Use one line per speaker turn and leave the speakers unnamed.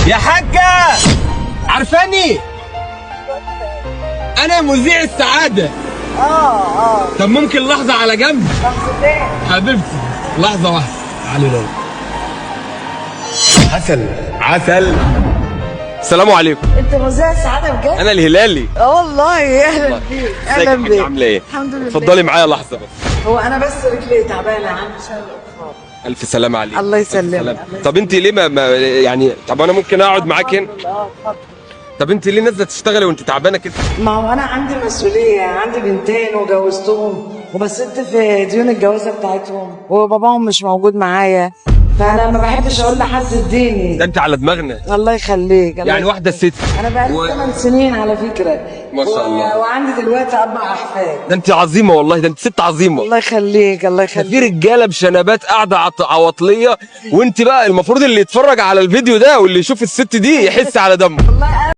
يا حاجة عارفاني؟ أنا مذيع السعادة. طب ممكن لحظة على جنب؟
لحظتين
حبيبتي لحظة واحدة. تعالي لو عسل عسل. السلام عليكم.
انت مذيع السعاده بجد؟
أنا الهلالي.
والله اهلا بيك. اهلا
ازيك يا حاجة،
بيك.
عاملة إيه؟
الحمد لله.
اتفضلي معايا لحظة بس.
هو انا بس رجلي تعبانه عندي شلل اطفال.
ألف سلامة عليك.
الله
ألف
يسلمك.
سلامة. طب أنت ليه ما يعني، طب أنا ممكن أقعد معاك هنا؟
اتفضل.
طب أنت ليه نازلة تشتغلي وأنت تعبانة كده؟
ما هو انا عندي مسؤوليه، عندي بنتين وجوزتهم وبسدت في ديون الجوازه بتاعتهم وباباهم مش موجود معايا، فانا ما بحبش اقول لحد اديني.
ده أنت على دماغنا.
الله يخليك. الله
يعني واحدة ست.
انا بقالي 8 سنين على فكره.
ما شاء الله.
وعندي دلوقتي 4 احفاد.
ده أنت عظيمة والله، ده أنت ست عظيمة.
الله يخليك. الله
ده في
يخليك.
رجاله بشنبات قاعده عواطليه، وانت بقى المفروض اللي يتفرج على الفيديو ده واللي يشوف الست دي يحس على دمه.
والله